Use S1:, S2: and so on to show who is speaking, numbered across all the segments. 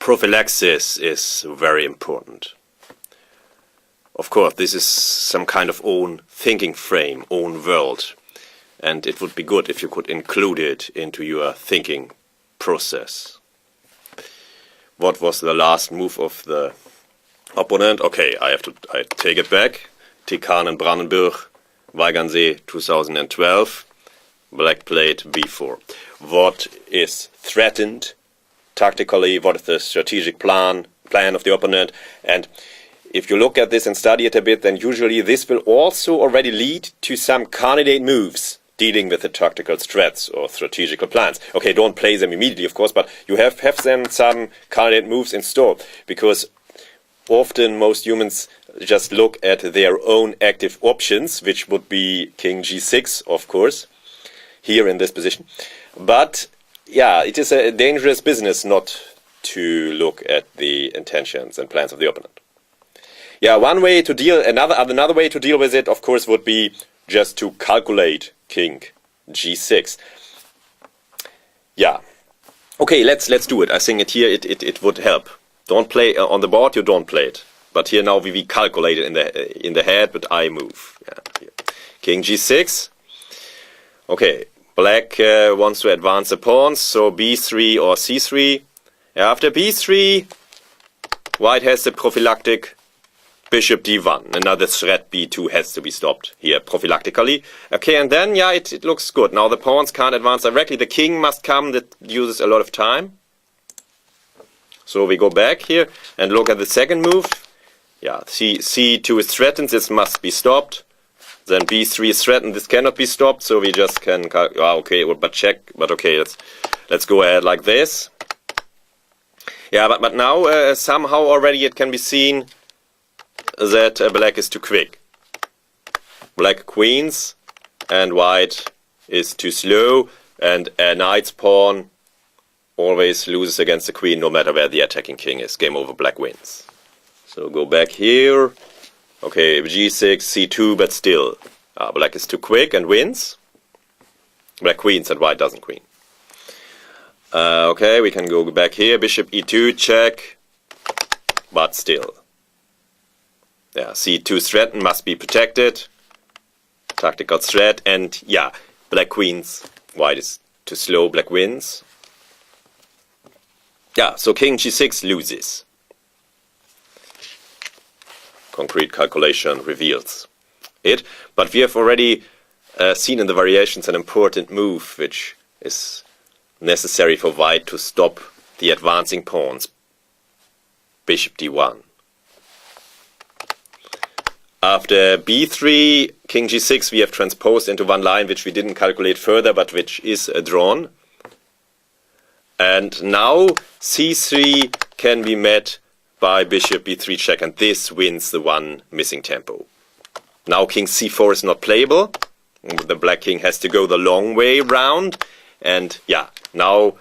S1: prophylaxis is very important. Of course, this is some kind of own thinking frame, own world, and it would be good if you could include it into your thinking process. What was the last move of the opponent? Okay, I take it back. Tikan Brandenburg, Weigernsee 2012. Black played b4. What is threatened tactically? What is the strategic plan of the opponent? And if you look at this and study it a bit, then usually this will also already lead to some candidate moves dealing with the tactical threats or strategical plans. Okay, don't play them immediately, of course, but you have them some candidate moves in store, because often most humans just look at their own active options, which would be king g6, of course, here in this position. But yeah, it is a dangerous business not to look at the intentions and plans of the opponent. Yeah, one way to deal, another way to deal with it, of course, would be just to calculate king g6. Yeah, okay, let's do it. I think it would help. Don't play on the board. You don't play it. But here now we calculate it in the head, but I move. Yeah, king g6. Okay, black wants to advance the pawns, so b3 or c3. After b3, white has the prophylactic bishop d1. Another threat b2 has to be stopped here prophylactically. Okay, and then, yeah, it looks good. Now the pawns can't advance directly. The king must come. That uses a lot of time. So we go back here and look at the second move. Yeah, c2 is threatened. This must be stopped. Then b3 is threatened. This cannot be stopped. So we just can... okay, but check. But okay, let's go ahead like this. Yeah, but now somehow already it can be seen that black is too quick. Black queens and white is too slow, and a knight's pawn always loses against the queen no matter where the attacking king is. Game over, black wins. So go back here. Okay, g6, c2, but still black is too quick and wins. Black queens and white doesn't queen. Okay, we can go back here. Bishop e2, check, but still. Yeah, c2 threatened, must be protected. Tactical threat, and yeah, black queens, white is too slow, black wins. Yeah, so king g6 loses. Concrete calculation reveals it, but we have already seen in the variations an important move which is necessary for white to stop the advancing pawns. Bishop d1. After b3, king g6, we have transposed into one line which we didn't calculate further, but which is drawn. And now c3 can be met by bishop b3 check, and this wins the one missing tempo. Now king c4 is not playable. The black king has to go the long way round. And yeah, now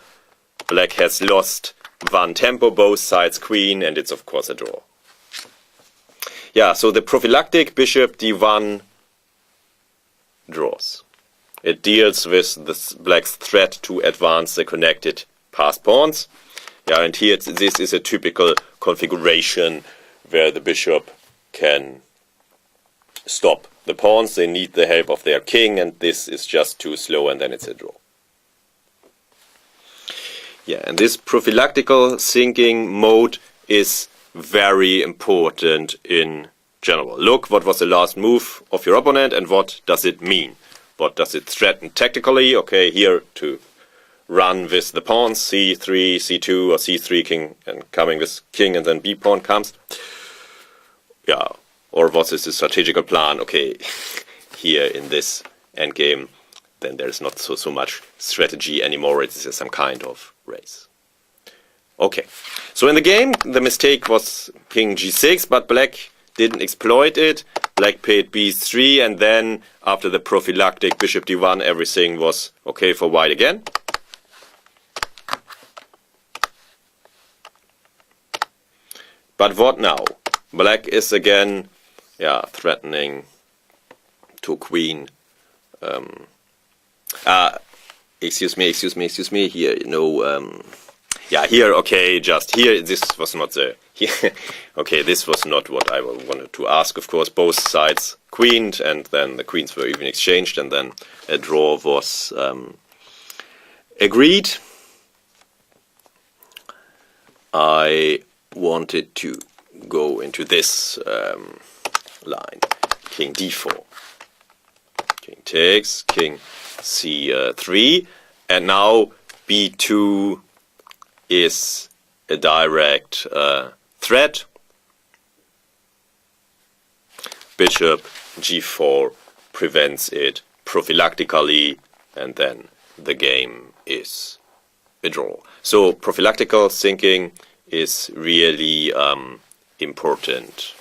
S1: black has lost one tempo, both sides queen, and it's of course a draw. Yeah, so the prophylactic bishop d1 draws. It deals with the black's threat to advance the connected passed pawns. Yeah, and here this is a typical configuration where the bishop can stop the pawns. They need the help of their king, and this is just too slow, and then it's a draw. Yeah, and this prophylactical thinking mode is very important in general. Look, what was the last move of your opponent and what does it mean? What does it threaten tactically? Okay, here to run with the pawns, c3, c2, or c3 king, and coming with king, and then b pawn comes. Yeah, or what is the strategical plan? Okay, here in this endgame, then there's not so much strategy anymore. It's some kind of race. Okay, so in the game, the mistake was king g6, but black didn't exploit it. Black played b3, and then after the prophylactic bishop d1, everything was okay for white again. But what now? Black is again, yeah, threatening to queen. Excuse me. Here, Yeah, here, okay, just here, this was not the... Here, okay, this was not what I wanted to ask. Of course, both sides queened, and then the queens were even exchanged, and then a draw was agreed. I wanted to go into this line. King d4. King takes, king c3, and now b2 is a direct threat. Bishop g4 prevents it prophylactically, and then the game is a draw. So prophylactical thinking is really important.